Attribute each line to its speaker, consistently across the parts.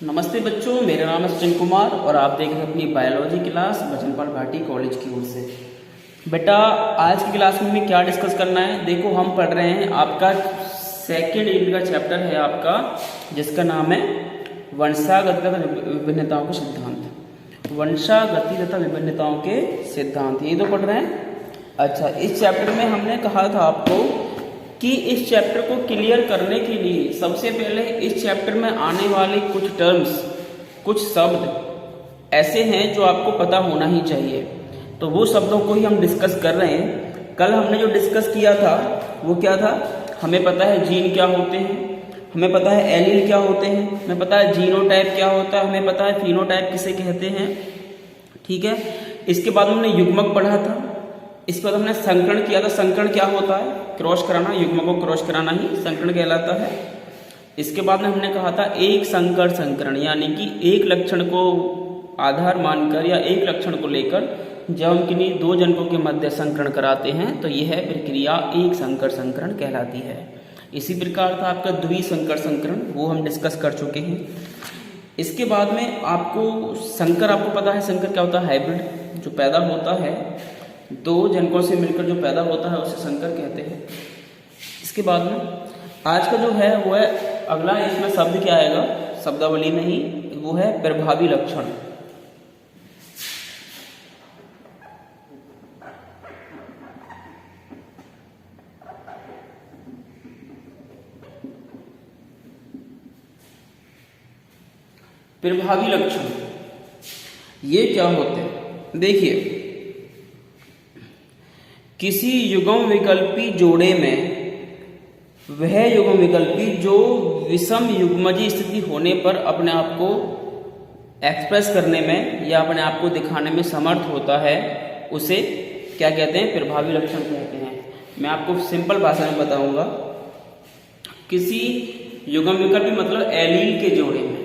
Speaker 1: नमस्ते बच्चों, मेरा नाम है सचिन कुमार और आप देख रहे हैं अपनी बायोलॉजी क्लास बचनपाल भाटी कॉलेज की ओर से। बेटा आज की क्लास में हमें क्या डिस्कस करना है। देखो हम पढ़ रहे हैं आपका सेकेंड यूनिट का चैप्टर है आपका, जिसका नाम है वंशागति तथा विभिन्नताओं के सिद्धांत। वंशागति तथा विभिन्नताओं के सिद्धांत ये तो पढ़ रहे हैं। अच्छा, इस चैप्टर में हमने कहा था आपको कि इस चैप्टर को क्लियर करने के लिए सबसे पहले इस चैप्टर में आने वाले कुछ टर्म्स, कुछ शब्द ऐसे हैं जो आपको पता होना ही चाहिए। तो वो शब्दों को ही हम डिस्कस कर रहे हैं। कल हमने जो डिस्कस किया था वो क्या था, हमें पता है जीन क्या होते हैं, हमें पता है एलील क्या होते हैं, हमें पता है जीनोटाइप क्या होता है, हमें पता है फिनोटाइप किसे कहते हैं। ठीक है, इसके बाद हमने युग्मक पढ़ा था। इसके बाद हमने संकरण किया था। संकरण क्या होता है, क्रॉस कराना, युग्म को क्रॉस कराना ही संकरण कहलाता है। इसके बाद में हमने कहा था एक संकर संकरण, यानी कि एक लक्षण को आधार मानकर या एक लक्षण को लेकर जब हम किन्हीं दो जनकों के मध्य संकरण कराते हैं तो यह प्रक्रिया एक संकर संकरण कहलाती है। इसी प्रकार था आपका द्विसंकर संकरण, वो हम डिस्कस कर चुके हैं। इसके बाद में आपको संकर, आपको पता है संकर क्या होता है, हाइब्रिड जो पैदा होता है दो जनकों से मिलकर जो पैदा होता है उसे संकर कहते हैं। इसके बाद में आज का जो है वो है अगला, इसमें शब्द क्या आएगा शब्दावली में ही, वो है प्रभावी लक्षण। प्रभावी लक्षण ये क्या होते हैं, देखिए किसी युग्म विकल्पी जोड़े में वह युग्म विकल्पी जो विषम युग्मजी स्थिति होने पर अपने आप को एक्सप्रेस करने में या अपने आप को दिखाने में समर्थ होता है उसे क्या कहते हैं, प्रभावी लक्षण कहते हैं। मैं आपको सिंपल भाषा में बताऊंगा। किसी युग्म विकल्पी मतलब एलील के जोड़े में,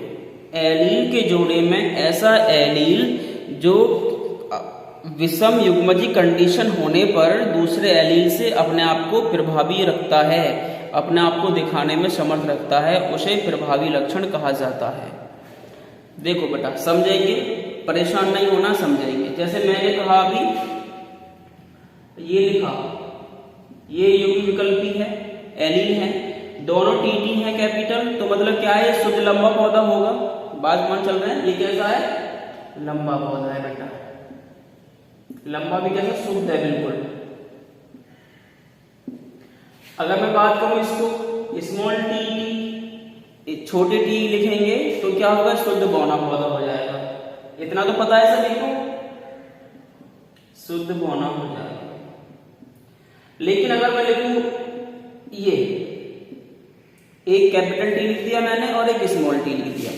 Speaker 1: एलील के जोड़े में ऐसा एलील जो विषम युग्मजी कंडीशन होने पर दूसरे एलील से अपने आप को प्रभावी रखता है, अपने आप को दिखाने में समर्थ रखता है, उसे प्रभावी लक्षण कहा जाता है। देखो बेटा समझेंगे, परेशान नहीं होना, समझेंगे। जैसे मैंने कहा अभी ये लिखा, ये युग्म विकल्पी है, एलील है, दोनों टीटी है कैपिटल, तो मतलब क्या है, शुद्ध लंबा पौधा होगा। बात मान चल रहे हैं, ये कैसा है, लंबा पौधा है बेटा, लंबा भी कैसा, शुद्ध है बिल्कुल। अगर मैं बात करूं इसको स्मॉल टी, छोटे टी लिखेंगे तो क्या होगा, शुद्ध बौना पौधा हो जाएगा। इतना तो पता है सभी को, शुद्ध बौना हो जाएगा। लेकिन अगर मैं लिखूं ये एक कैपिटल टी लिख दिया मैंने और एक स्मॉल टी लिख दिया,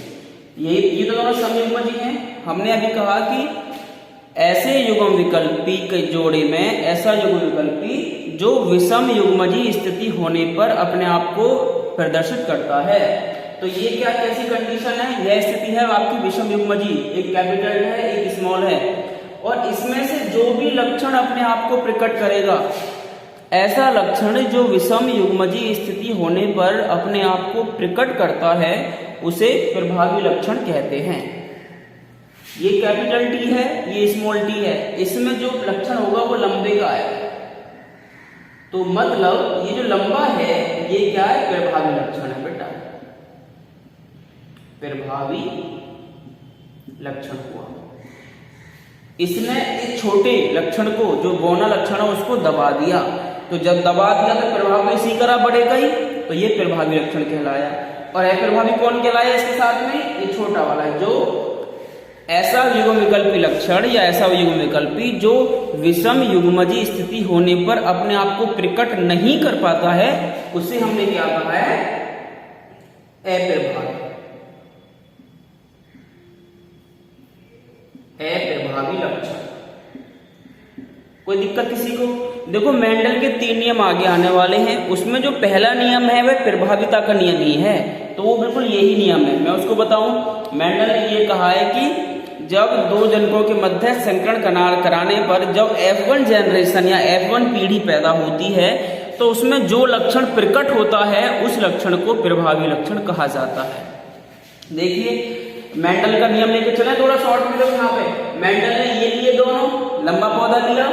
Speaker 1: ये तो दोनों समयुग्मजी हैं। हमने अभी कहा कि ऐसे युग्म विकल्पी के जोड़े में ऐसा युग्म विकल्पी जो विषम युग्मजी स्थिति होने पर अपने आप को प्रदर्शित करता है। तो ये क्या, कैसी कंडीशन है, यह स्थिति है आपकी विषम युग्मजी, एक कैपिटल है एक स्मॉल है, और इसमें से जो भी लक्षण अपने आप को प्रकट करेगा, ऐसा लक्षण जो विषम युग्मजी स्थिति होने पर अपने आप को प्रकट करता है उसे प्रभावी लक्षण कहते हैं। ये कैपिटल टी है, ये स्मॉल टी है, इसमें जो लक्षण होगा वो लंबे का है। तो मतलब ये जो लंबा है ये क्या है, प्रभावी लक्षण है बेटा, प्रभावी लक्षण हुआ। इसने इस छोटे लक्षण को, जो बौना लक्षण है, उसको दबा दिया, तो जब दबा दिया तो प्रभावी इसी तरह बढ़ेगा ही, तो ये प्रभावी लक्षण कहलाया। और अप्रभावी कौन कहलाया इसके साथ में, ये छोटा वाला है, जो ऐसा युग्म विकल्पी लक्षण या ऐसा युग्म विकल्पी जो विषम युग्मजी स्थिति होने पर अपने आप को प्रकट नहीं कर पाता है उसे हमने क्या कहा है, अप्रभावी, अप्रभावी लक्षण। कोई दिक्कत किसी को? देखो मेंडल के 3 नियम आगे आने वाले हैं, उसमें जो पहला नियम है वह प्रभाविता का नियम ही है, तो वो बिल्कुल यही नियम है। मैं उसको बताऊं, मेंडल ने ये कहा है कि जब दो जनकों के मध्य संकरण कराने पर जब F1 जनरेशन या F1 पीढ़ी पैदा होती है तो उसमें जो लक्षण प्रकट होता है उस लक्षण को प्रभावी लक्षण कहा जाता है। देखिए मेंडल का नियम लेके चले थोड़ा शॉर्ट में। देखो यहाँ पे मेंडल ने ये लिए दोनों, लंबा पौधा लिया,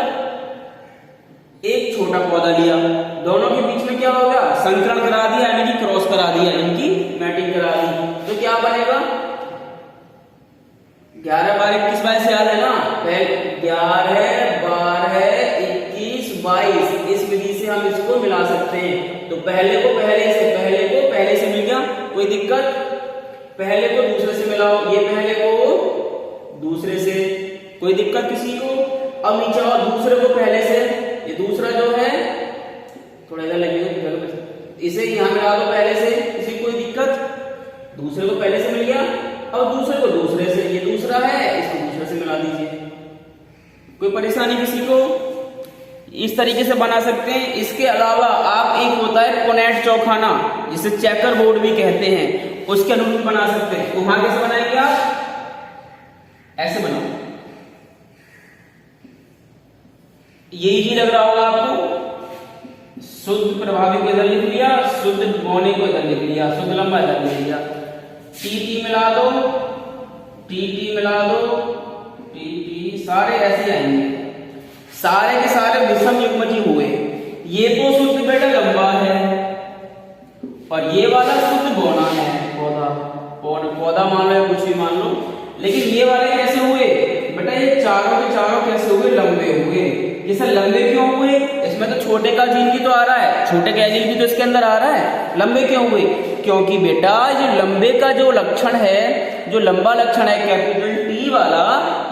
Speaker 1: एक छोटा पौधा लिया, दोनों के बीच में क्या हो गया, संकरण करा दिया, यानी कि क्रॉस करा दिया, इनकी मैटिंग करा दी। तो क्या बनेगा, 11 बार 21 22 याद है ना, 11 12 21 22, इस विधि से हम इसको मिला सकते हैं। तो पहले को पहले से मिल गया, कोई दिक्कत, पहले को दूसरे से मिलाओ, ये पहले को दूसरे से, कोई दिक्कत किसी को। अब नीचे आओ, दूसरे को पहले से, ये दूसरा जो है थोड़ा इधर लगेगा, इसे यहां मिला दो पहले से, किसी कोई दिक्कत, दूसरे को पहले से मिल गया। अब दूसरे को दूसरे से, ये दूसरा है, इसको दूसरे से मिला दीजिए, कोई परेशानी किसी को। इस तरीके से बना सकते हैं। इसके अलावा आप एक होता है पुनेट चौखाना, जिसे चेकर बोर्ड भी कहते हैं, उसके अनुरूप बना सकते हैं। वहां कैसे बनाएंगे आप, ऐसे बनाओ, ये इजी लग रहा होगा आपको। शुद्ध प्रभावी को इधर लिख लिया, शुद्ध बौने को इधर लिख लिया, शुद्ध लंबा इधर लिख लिया, टी मिला दो, टी मिला दो, टी सारे ऐसे आएंगे, सारे के सारे विषम युग्मजी हुए। ये तो शुद्ध बेटा लंबा है और ये वाला शुद्ध बौना है, पौधा मान लो या कुछ भी मान लो। लेकिन ये वाले कैसे हुए बेटा, ये चारों के चारों कैसे हुए, लंबे हुए। जैसे लंबे क्यों हुए, इसमें तो छोटे का जीन भी तो आ रहा है, छोटे का एलील भी तो इसके अंदर आ रहा है। लंबे क्यों हुए, क्योंकि बेटा ये लंबे का जो लक्षण है, जो लंबा लक्षण है कैपिटल टी वाला,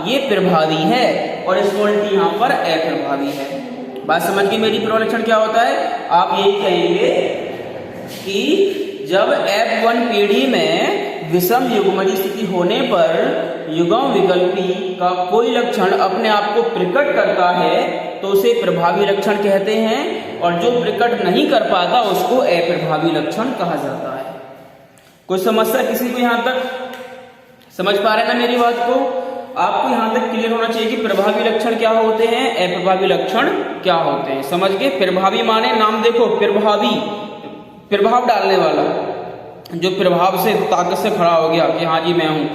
Speaker 1: ये प्रभावी है और स्मॉल टी यहाँ पर अप्रभावी है। बात समझ गई मेरी। प्रभावी लक्षण क्या होता है, आप यही कहेंगे कि जब F1 पीढ़ी में विषम युग्मज स्थिति होने पर युग्म विकल्पी का कोई लक्षण अपने आप को प्रकट करता है तो उसे प्रभावी लक्षण कहते हैं, और जो प्रकट नहीं कर पाता उसको अप्रभावी लक्षण कहा जाता है। कोई समस्या किसी को यहां तक समझ पा रहे हैं ना मेरी बात को? आपको यहां तक क्लियर होना चाहिए कि प्रभावी लक्षण क्या होते हैं, अप्रभावी लक्षण क्या होते हैं। समझ गए? प्रभावी माने नाम देखो, प्रभावी, प्रभाव डालने वाला, जो प्रभाव से ताकत से खड़ा हो गया कि हाँ जी मैं हूं,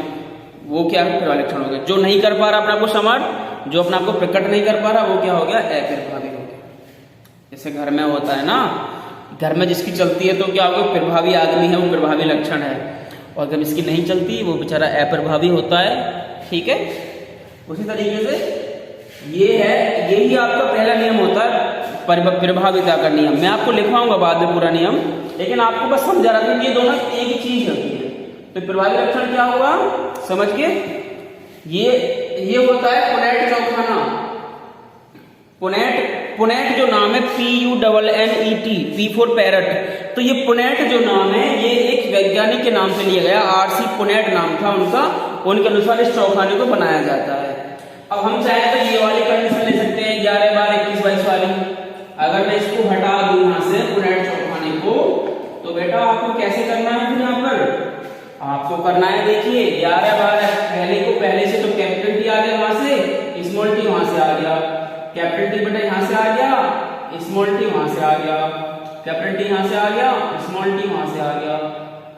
Speaker 1: वो क्या है, प्रभावी लक्षण हो गया। जो नहीं कर पा रहा अपने आप को समर्थ, जो अपने आप को प्रकट नहीं कर पा रहा, वो क्या हो गया, अप्रभावी हो गया। जैसे घर में होता है ना, घर में जिसकी चलती है तो क्या होगा, प्रभावी आदमी है, वो प्रभावी लक्षण है, और जब इसकी नहीं चलती वो बेचारा अप्रभावी होता है। ठीक है, उसी तरीके से ये है, यही आपका पहला नियम होता है प्रभाविता का नियम। मैं आपको लिखवाऊंगा बाद में पूरा नियम, लेकिन आपको बस समझा रहा था ये दोनों एक ही चीज होती है। तो प्रभावी लक्षण क्या हुआ, समझ के, ये होता है पुनेट चौखाना। पुनेट जो नाम है PUNNET, P फॉर पैरट, तो ये पुनेट जो नाम है ये एक वैज्ञानिक के नाम से लिया गया, RC पुनेट नाम था उनका, उनके अनुसार इस चौखाने को बनाया जाता है। अब हम चाहे तो ये वाली कंडीशन ले सकते हैं 11 12 21 22 वाली। अगर मैं इसको हटा दूं यहां से पुनेट चौखाने को, तो बेटा आपको कैसे करना है, फिर यहां पर आपको करना है, देखिए 11 12 पहले को पहले से तो कैपिटल टी आ गया, वहां से स्मॉल टी वहां से आ गया, कैपिटल टी बेटा यहां से आ गया, स्मॉल टी वहां से आ गया, कैपिटल टी यहां से आ गया, स्मॉल टी वहां से आ गया,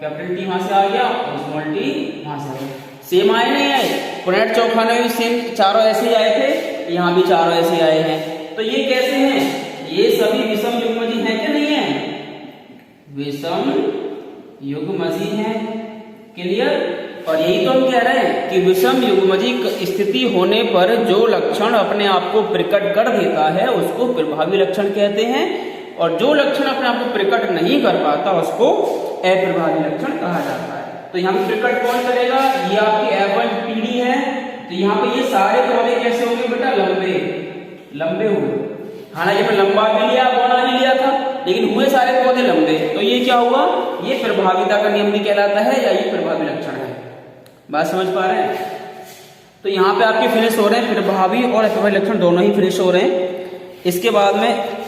Speaker 1: कैपिटल टी वहां से आ गया और स्मॉल टी वहां से आ गया। सेम आए नहीं आए, पुनेट चौखाने में भी सेम चारों ऐसे ही आए थे, यहाँ भी चारों ऐसे आए हैं। तो ये कैसे हैं, ये सभी विषम युग्मजी हैं क्या नहीं है, विषम युग्मजी हैं। क्लियर? और यही तो हम कह रहे हैं कि विषम युग्मजी स्थिति होने पर जो लक्षण अपने आप को प्रकट कर देता है उसको प्रभावी लक्षण कहते हैं, और जो लक्षण अपने आप को प्रकट नहीं कर पाता उसको अप्रभावी लक्षण कहा जाता है। तो यहाँ पे प्रकट कौन करेगा, ये आपकी F1 पीढ़ी है, तो यहाँ पे ये सारे पौधे कैसे होंगे बेटा, लंबे हुए। हालांकि मैं लंबा भी लिया, बौना भी लिया था, लेकिन हुए सारे पौधे लंबे। तो ये क्या हुआ, ये प्रभाविता का नियम भी कहलाता है, या ये प्रभावी लक्षण है। बात समझ पा रहे हैं? तो यहाँ पे आपके फिनिश हो रहे हैं, प्रभावी और अप्रभावी लक्षण दोनों ही फिनिश हो रहे हैं। इसके बाद में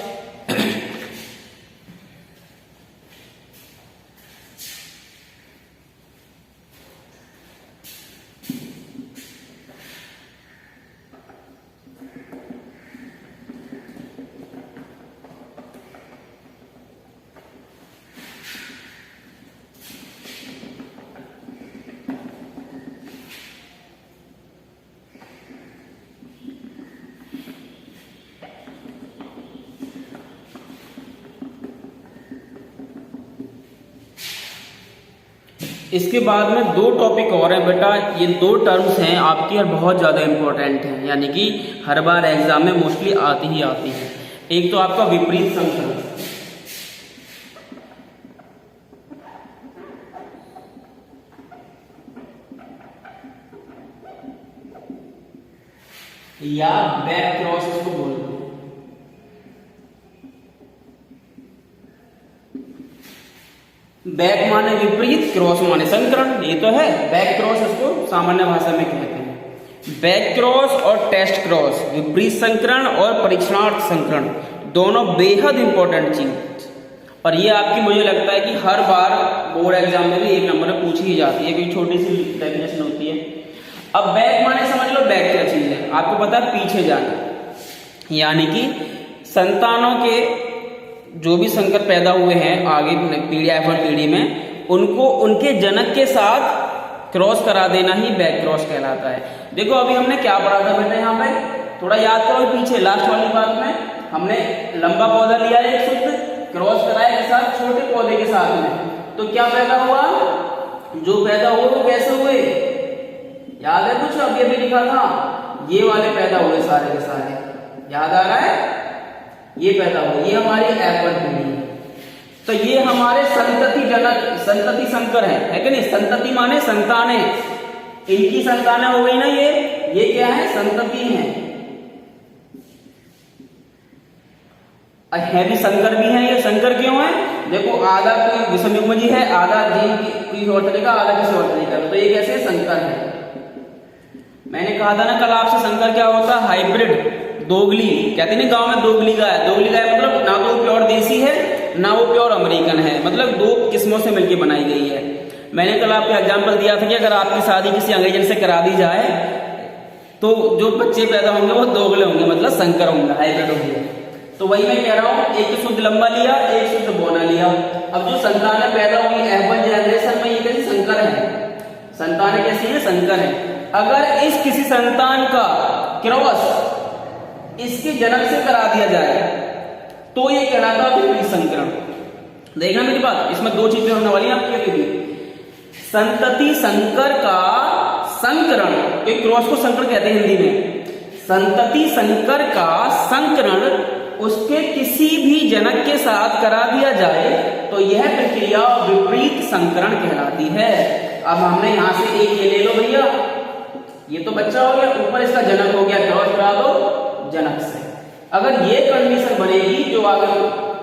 Speaker 1: इसके बाद में 2 टॉपिक और हैं बेटा, ये 2 टर्म्स हैं आपकी और बहुत ज़्यादा इंपॉर्टेंट हैं, यानी कि हर बार एग्जाम में मोस्टली आती ही आती है। एक तो आपका विपरीत संकरण, या बैक क्रॉस इसको बोलते हैं। बैक माने विपरीत, क्रॉस माने संकरण, ये तो है। बैक क्रॉस इसको सामान्य भाषा में कहते हैं। बैक क्रॉस और टेस्ट क्रॉस, विपरीत संकरण और परीक्षणार्थ संकरण, दोनों बेहद इंपॉर्टेंट चीज, और ये आपकी मुझे लगता है कि हर बार बोर्ड एग्जाम में भी 1 नंबर में पूछी ही जाती है, क्योंकि छोटी सी डेफिनेशन होती है। अब बैक माने समझ लो, बैक क्या चीज है, आपको पता है पीछे जाना, यानी कि संतानों के जो भी संकर पैदा हुए हैं आगे पीढ़ी F1 पीढ़ी में, उनको उनके जनक के साथ क्रॉस करा देना ही बैक क्रॉस कहलाता है। देखो अभी हमने क्या पढ़ा था बेटा, यहाँ पे थोड़ा याद करो, पीछे लास्ट वाली बात में हमने लंबा पौधा लिया है एक शुद्ध, क्रॉस कराया के साथ छोटे पौधे के साथ में, तो क्या पैदा हुआ, जो पैदा हुए वो कैसे हुए, याद है कुछ, अभी अभी लिखा था, ये वाले पैदा हुए सारे के सारे, याद आ रहा है, ये पैदा हुए, ये हमारी F1 पीढ़ी है। तो ये हमारे संतति जनक, संतति संकर है कि नहीं, संतति माने संतानें, इनकी संतानें हो गई ना, ये क्या है, संतति है, भी संकर भी है। ये संकर क्यों है, देखो आधा कोई विषम युग्मजी है, आधा जीन कोई और तरीका, आधा किसी और तरीका, तो ये कैसे संकर है। मैंने कहा था ना कल आपसे, संकर क्या होता है, हाइब्रिड, दोगली कहते नहीं गांव में, दोगली गाय, दोगली गाय मतलब ना तो प्योर देसी है ना वो प्योर अमेरिकन है, मतलब 2 किस्मों से मिलकर बनाई गई है। मैंने कल आपको एग्जांपल दिया था कि अगर आपकी शादी किसी अंग्रेजन से करा दी जाए तो जो बच्चे पैदा होंगे वो दोगले होंगे, मतलब संकर होंगे, हाइब्रिड होंगे। तो वही मैं कह रहा हूँ, एक शुद्ध लंबा लिया, एक शुद्ध बोना लिया। अब जो संतानें पैदा हुई F1 जनरेशन में, ये कैसी संकर है, संतानें कैसी है, संकर है। अगर इस किसी संतान का क्रॉस इसके जनक से करा दिया जाए तो ये कहलाता है विपरीत संकरण। देखना मेरी बात, इसमें 2 चीजें होने वाली हैं आपके लिए। संतति संकर का संकरण, एक क्रॉस को संकर कहते हैं हिंदी में, संतति संकर का संकरण उसके किसी भी जनक के साथ करा दिया जाए तो यह प्रक्रिया विपरीत संकरण कहलाती है। अब हमने यहां से एक ये ले लो भैया, ये तो बच्चा हो गया, ऊपर इसका जनक हो गया, क्रॉस करा दो जनक से। अगर ये कंडीशन बनेगी, जो आगे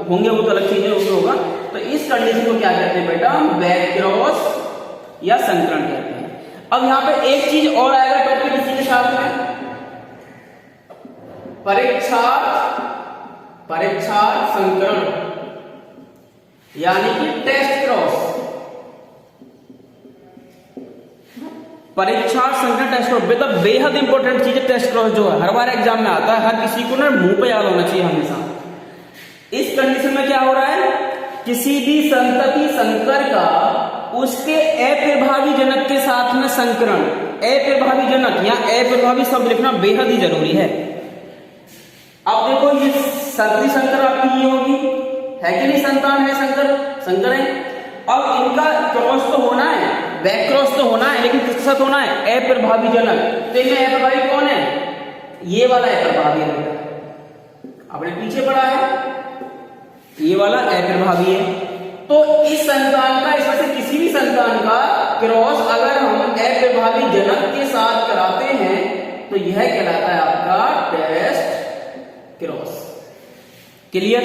Speaker 1: होंगे वो तो अलग चीजें होगा, तो इस कंडीशन को क्या कहते हैं बेटा, बैक क्रॉस या संकरण कहते हैं। अब यहाँ पे एक चीज और आएगा टॉपिक इसी के साथ में, परीक्षार्थ संकरण, यानी कि टेस्ट क्रॉस। परीक्षार्थ संकरण, टेस्ट क्रॉस बेटा बेहद इंपॉर्टेंट चीज है। टेस्ट क्रॉस जो है हर बार एग्जाम में आता है, हर किसी को ना मुंह पे याद होना चाहिए हमेशा। इस कंडीशन में क्या हो रहा है, किसी भी संतति संकर का उसके अप्रभावी जनक के साथ में संकरण, अप्रभावी जनक या अप्रभावी शब्द लिखना बेहद ही जरूरी है। अब देखो ये संतति संकर आपकी ये होगी, है कि नहीं, संतान है, संकर है। अब इनका क्रॉस तो होना है, बैक क्रॉस तो होना है, लेकिन किसके साथ होना है, अप्रभावी जनक। तो इनमें अप्रभावी कौन है, ये वाला अप्रभावी है, आपने पीछे पढ़ा है, ये वाला अप्रभावी है। तो इस संतान का, इसमें से किसी भी संतान का क्रॉस अगर हम अप्रभावी जनक के साथ कराते हैं तो यह कहलाता है आपका टेस्ट क्रॉस। क्लियर,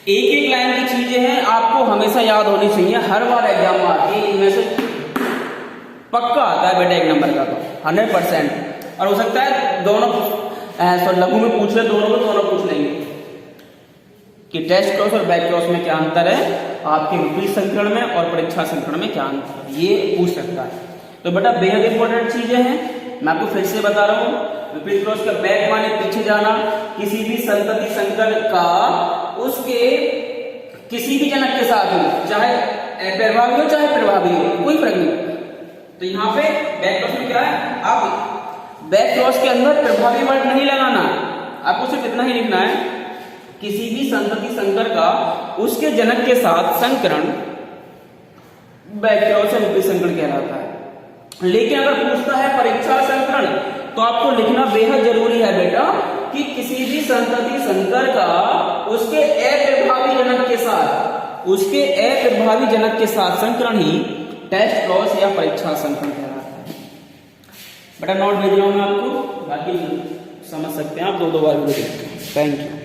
Speaker 1: एक लाइन की चीजें हैं, आपको हमेशा याद होनी चाहिए, हर बार एग्जाम में आती है, इनमें से पक्का आता है बेटा 1 नंबर का, तो 100%। और हो सकता है दोनों लघु में पूछ ले, दोनों पूछ लेंगे कि टेस्ट क्रॉस और बैक क्रॉस में क्या अंतर है, आपके विपरीत संकरण में और परीक्षा संकरण में क्या अंतर है, ये पूछ सकता है। तो बेटा बेहद इंपॉर्टेंट चीजें हैं, मैं आपको फिर से बता रहा हूं। विपरीत क्रॉस का बैक माने पीछे जाना, किसी भी संतति संकर का उसके किसी भी जनक के साथ हो, चाहे अप्रभावी हो चाहे प्रभावी हो, कोई फर्क नहीं। तो यहाँ पे बैक क्रॉस में क्या है, आप बैक क्रॉस के अंदर प्रभावी वर्ड नहीं लगाना, आपको सिर्फ इतना ही लिखना है, किसी भी संतति संकर का उसके जनक के साथ संकरण बैक्टेरियोसिस या विपिन कहलाता है। लेकिन अगर पूछता है परीक्षा संकरण तो आपको लिखना बेहद जरूरी है बेटा कि किसी भी संतति संकर का उसके अप्रभावी जनक के साथ संकरण ही टेस्ट लॉस या परीक्षा संकरण कहलाता है। बेटा नोट भेज रहा हूं मैं आपको, बाकी समझ सकते हैं आप, 2 बार वीडियो देखते हैं। Thank you.